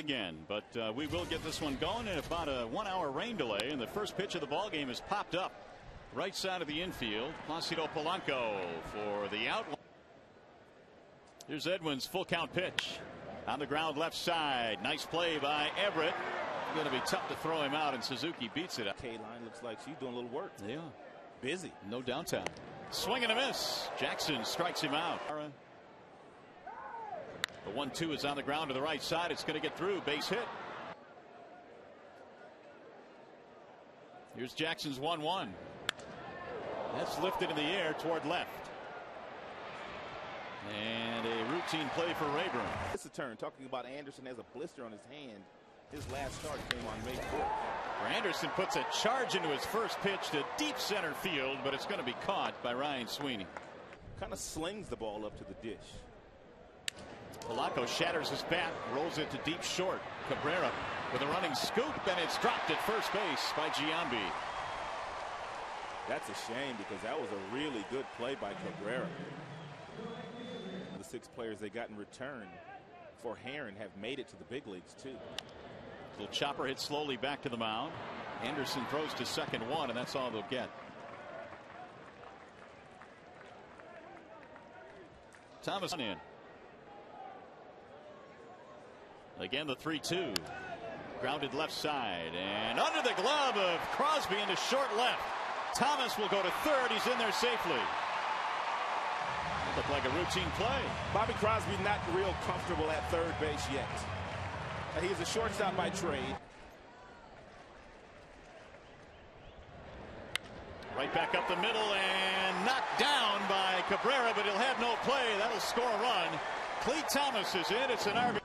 again, but we will get this one going in about a 1 hour rain delay, and the first pitch of the ball game has popped up right side of the infield. Placido Polanco for the out. Here's Edwin's full count pitch on the ground left side. Nice play by Everett. Going to be tough to throw him out, and Suzuki beats it up. K-line looks like she's doing a little work. Yeah, busy. No downtime. Swing and a miss. Jackson strikes him out. The 1-2 is on the ground to the right side. It's going to get through. Base hit. Here's Jackson's 1-1. That's lifted in the air toward left. And a routine play for Rayburn. It's a turn. Talking about Anderson has a blister on his hand. His last start came on May 4th. Anderson puts a charge into his first pitch to deep center field, but it's going to be caught by Ryan Sweeney. Kind of slings the ball up to the dish. Polanco shatters his bat, rolls it to deep short. Cabrera with a running scoop, and it's dropped at first base by Giambi. That's a shame, because that was a really good play by Cabrera. The 6 players they got in return for Heron have made it to the big leagues too. Little chopper hit slowly back to the mound. Anderson throws to second one, and that's all they'll get. Thomas in. Again, the 3-2. Grounded left side, and under the glove of Crosby into short left. Thomas will go to third. He's in there safely. Looked like a routine play. Bobby Crosby not real comfortable at third base yet. He is a shortstop by trade. Right back up the middle and knocked down by Cabrera, but he'll have no play. That'll score a run. Clee Thomas is in. It's an RBI.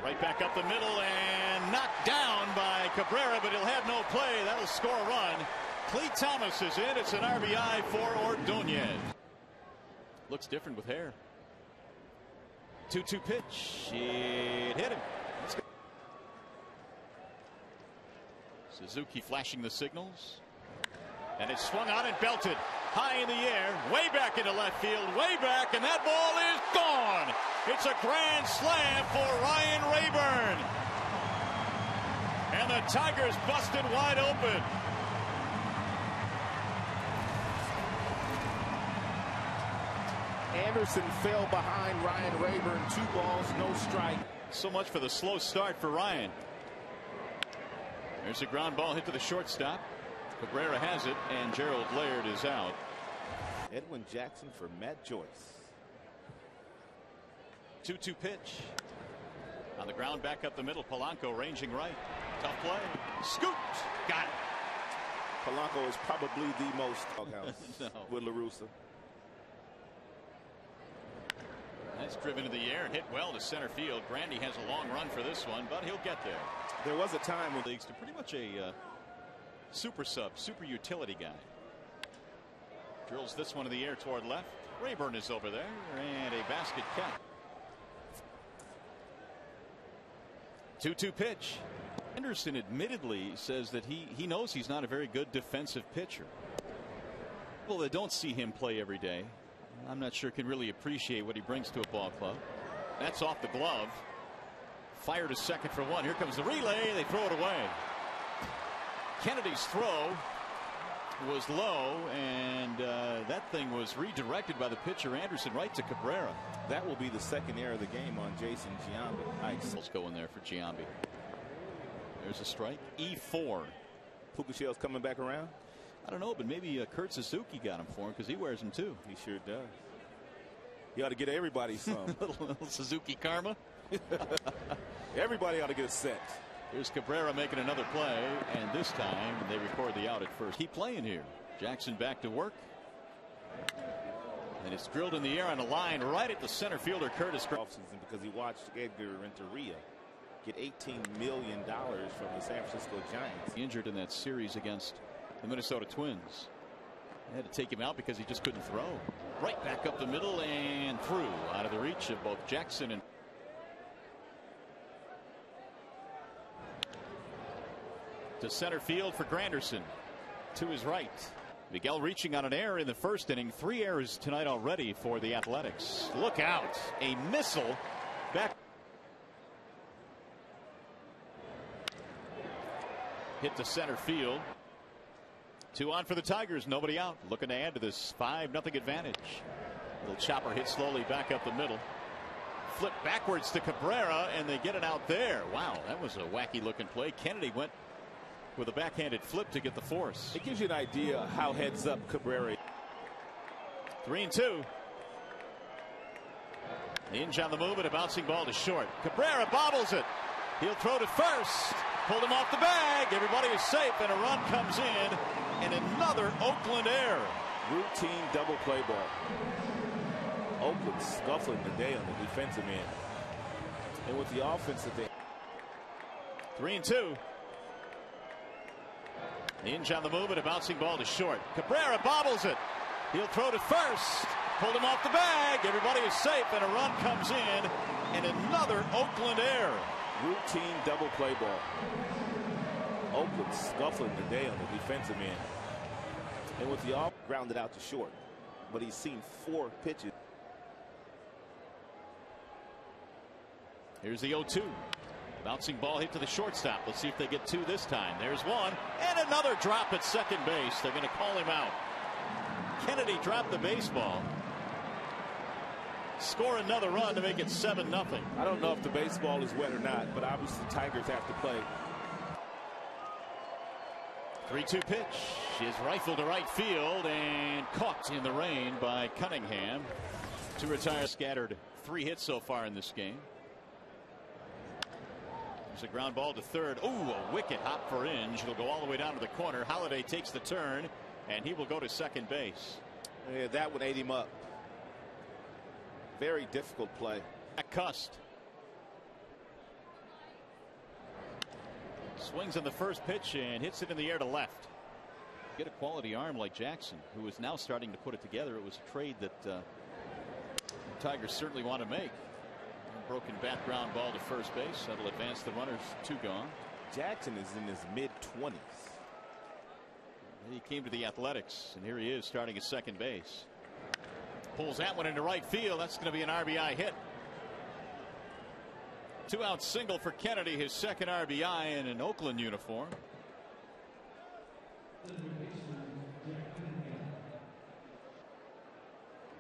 Right back up the middle and knocked down by Cabrera, but he'll have no play. That'll score a run. Clee Thomas is in. It's an RBI for Ordonez. Looks different with hair. 2-2 pitch. It hit him. Suzuki flashing the signals. And it's swung out and belted high in the air, way back into left field, way back, and that ball is gone. It's a grand slam for Ryan Rayburn. And the Tigers busted wide open. Anderson fell behind Ryan Rayburn. 2 balls, no strike. So much for the slow start for Ryan. There's a ground ball hit to the shortstop. Cabrera has it, and Gerald Laird is out. Edwin Jackson for Matt Joyce. 2-2 pitch. On the ground back up the middle. Polanco ranging right. Tough play. Scooped. Got it. Polanco is probably the most doghouse no. with La Russa. That's driven to the air and hit well to center field. Grandy has a long run for this one, but he'll get there. There was a time when leagues to pretty much a super sub, super utility guy. Drills this one in the air toward left. Rayburn is over there, and a basket catch. 2-2 pitch. Anderson admittedly says that he knows he's not a very good defensive pitcher. Well, they don't see him play every day. I'm not sure can really appreciate what he brings to a ball club. That's off the glove. Fire to second for one. Here comes the relay. They throw it away. Kennedy's throw was low, and that thing was redirected by the pitcher Anderson right to Cabrera. That will be the second error of the game on Jason Giambi. Nice. Let's go in there for Giambi. There's a strike. E4. Pucashell's coming back around. I don't know, but maybe Kurt Suzuki got him for him, because he wears them too. He sure does. You ought to get everybody some. little Suzuki karma. Everybody ought to get a set. Here's Cabrera making another play, and this time they record the out at first. Keep playing here. Jackson back to work. And it's drilled in the air on a line right at the center fielder Curtis. Offseason because he watched Edgar Renteria get $18 million from the San Francisco Giants. Injured in that series against the Minnesota Twins. They had to take him out because he just couldn't throw. Right back up the middle and through, out of the reach of both Jackson and to center field for Granderson. To his right. Miguel reaching on an error in the first inning. 3 errors tonight already for the Athletics. Look out. A missile back. Hit to center field. 2 on for the Tigers. Nobody out. Looking to add to this 5-0 advantage. Little chopper hit slowly back up the middle. Flip backwards to Cabrera, and they get it out there. Wow, that was a wacky looking play. Kennedy went with a backhanded flip to get the force. It gives you an idea how heads up Cabrera. 3-2. Inge on the move, and a bouncing ball to short. Cabrera bobbles it. He'll throw to first. Pulled him off the bag. Everybody is safe, and a run comes in. And another Oakland error. Routine double play ball. Oakland scuffling today on the defensive end. And with the offense that they. 3-2. Inge on the move, and a bouncing ball to short. Cabrera bobbles it. He'll throw to first. Pulled him off the bag. Everybody is safe, and a run comes in. And another Oakland error. Routine double play ball. Oakland scuffling today on the defensive end. And with the off, grounded out to short. But he's seen 4 pitches. Here's the 0-2. Bouncing ball hit to the shortstop. Let's see if they get 2 this time. There's 1. And another drop at second base. They're going to call him out. Kennedy dropped the baseball. Score another run to make it 7-0. I don't know if the baseball is wet or not, but obviously the Tigers have to play. 3-2 pitch is rifled to right field and caught in the rain by Cunningham to retire. Scattered 3 hits so far in this game. There's a ground ball to third. Ooh, a wicked hop for Inge. He'll go all the way down to the corner. Holliday takes the turn, and he will go to second base. Yeah, that would ate him up. Very difficult play. Cust swings on the first pitch and hits it in the air to left. Get a quality arm like Jackson, who is now starting to put it together. It was a trade that the Tigers certainly want to make. Broken bat ground ball to first base. That'll advance the runners. 2 gone. Jackson is in his mid-20s. He came to the Athletics, and here he is starting at second base. Pulls that one into right field. That's going to be an RBI hit. 2-out single for Kennedy, his second RBI in an Oakland uniform.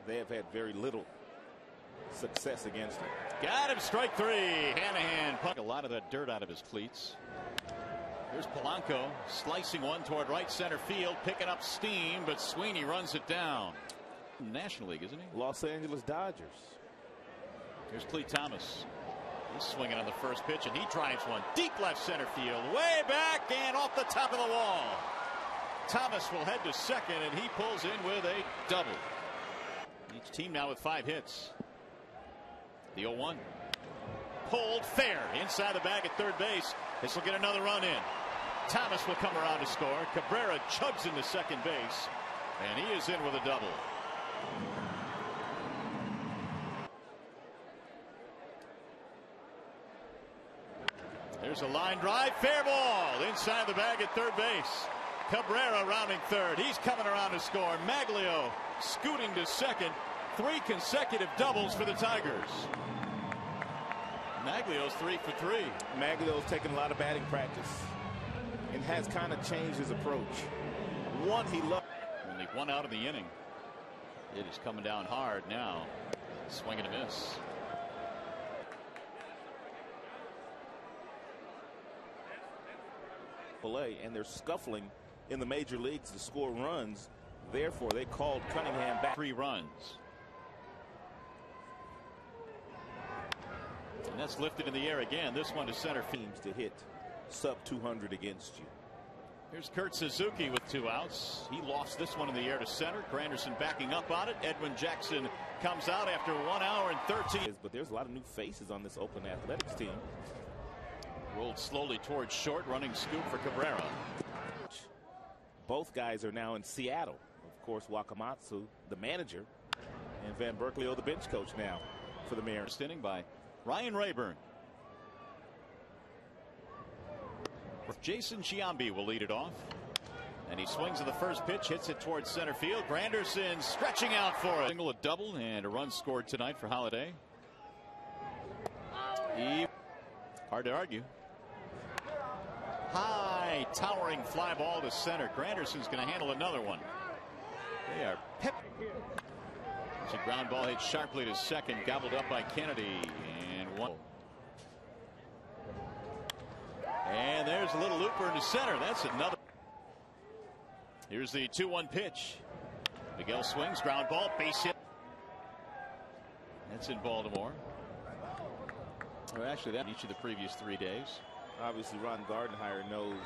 They have had very little success against him. Got him, strike 3. Hanahan puck a lot of that dirt out of his cleats. Here's Polanco slicing one toward right center field, picking up steam, but Sweeney runs it down. National League, isn't he? Los Angeles Dodgers. Here's Clee Thomas. He's swinging on the first pitch, and he drives one deep left center field, way back and off the top of the wall. Thomas will head to second, and he pulls in with a double. Each team now with 5 hits. The 0-1. Pulled fair inside the bag at third base. This will get another run in. Thomas will come around to score. Cabrera chugs into second base, and he is in with a double. There's a line drive, fair ball inside the bag at third base. Cabrera rounding third. He's coming around to score. Maglio scooting to second. 3 consecutive doubles for the Tigers. Maglio's 3 for 3. Maglio's taken a lot of batting practice and has kind of changed his approach. One he loved. Only 1 out of the inning. It is coming down hard now. Swing and a miss. And they're scuffling in the major leagues to score runs. Therefore, they called Cunningham back. 3 runs. And that's lifted in the air again. This one to center field. Teams to hit sub 200 against you. Here's Kurt Suzuki with 2 outs. He lost this one in the air to center. Granderson backing up on it. Edwin Jackson comes out after 1 hour and 13. But there's a lot of new faces on this Oakland Athletics team. Rolled slowly towards short, running scoop for Cabrera. Both guys are now in Seattle. Of course, Wakamatsu, the manager, and Van Berkeley, the bench coach now for the Mariners. First inning by Ryan Rayburn. Jason Giambi will lead it off. And he swings at the first pitch, hits it towards center field. Granderson stretching out for it. Single, a double, and a run scored tonight for Holiday. Hard to argue. High, towering fly ball to center. Granderson's going to handle another one. They are pep. It's a ground ball hit sharply to second, gobbled up by Kennedy, and one. And there's a little looper into center. That's another. Here's the 2-1 pitch. Miguel swings, ground ball, base hit. That's in Baltimore. Well, actually, that each of the previous 3 days. Obviously, Ron Gardenhire knows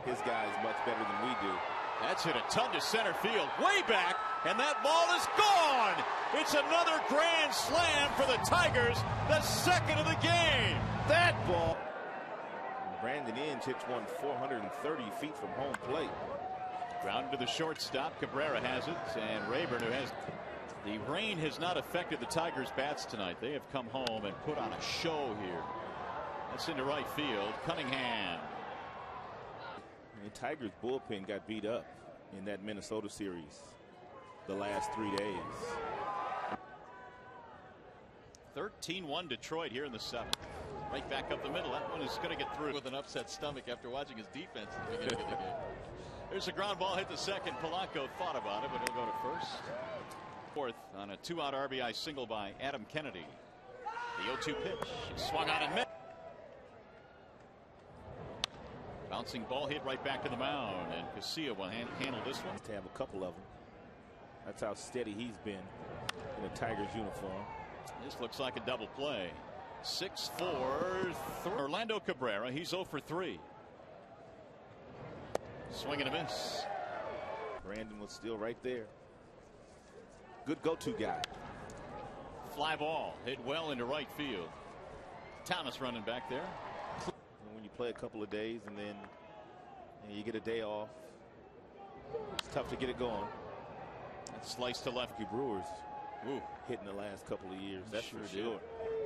his guys much better than we do. That's hit a ton to center field, way back, and that ball is gone. It's another grand slam for the Tigers, the second of the game. That ball. Brandon Inge hits one 430 feet from home plate. Grounded to the shortstop. Cabrera has it, and Rayburn, who has. The rain has not affected the Tigers' bats tonight. They have come home and put on a show here. That's into right field. Cunningham. The Tigers bullpen got beat up in that Minnesota series the last 3 days. 13-1 Detroit here in the 7th. Right back up the middle. That one is going to get through with an upset stomach after watching his defense at the beginning of the game. There's a ground ball hit to second. Polanco thought about it, but he'll go to first. Fourth on a 2-out RBI single by Adam Kennedy. The 0-2 pitch. Swung on and missed. Bouncing ball hit right back to the mound, and Casilla will handle this one. To have a couple of them. That's how steady he's been in a Tigers uniform. This looks like a double play. 6-4. Orlando Cabrera. He's 0 for 3. Swing and a miss. Brandon was still right there. Good go-to guy. Fly ball hit well into right field. Thomas running back there. When you play a couple of days and then you get a day off, it's tough to get it going. That slice to left. Brewers Ooh. hitting the last couple of years. That's sure for sure.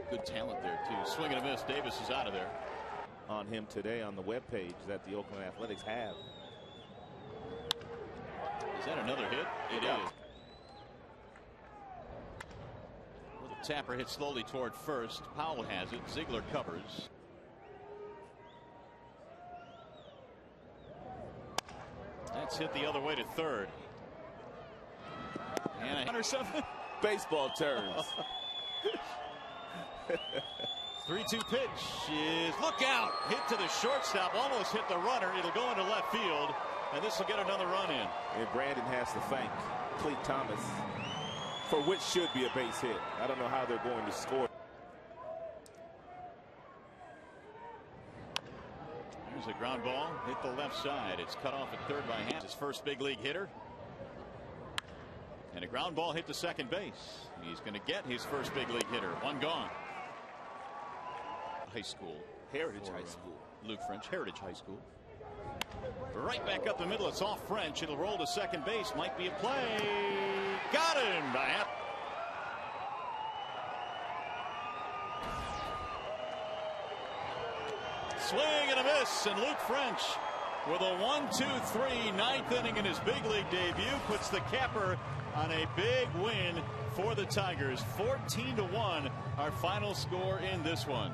Good talent there too. Swing and a miss. Davis is out of there. On him today on the webpage that the Oakland Athletics have. Is that another hit? It is. Little tapper hit slowly toward first. Powell has it. Ziegler covers. That's hit the other way to third. And or something. Baseball terms. 3-2 pitch is look out. Hit to the shortstop. Almost hit the runner. It'll go into left field. And this will get another run in. And Brandon has to thank Cleet Thomas for which should be a base hit. I don't know how they're going to score. Here's a ground ball. Hit the left side. It's cut off at third by Hans. His first big league hitter. And a ground ball hit to second base. He's going to get his first big league hitter. One gone. High school. Heritage High School. Luke French. Heritage High School. Right back up the middle. It's off French. It'll roll to second base. Might be a play. Got him. Swing and a miss. And Luke French with a 1-2-3 ninth inning in his big league debut puts the capper on a big win for the Tigers. 14-1 our final score in this one.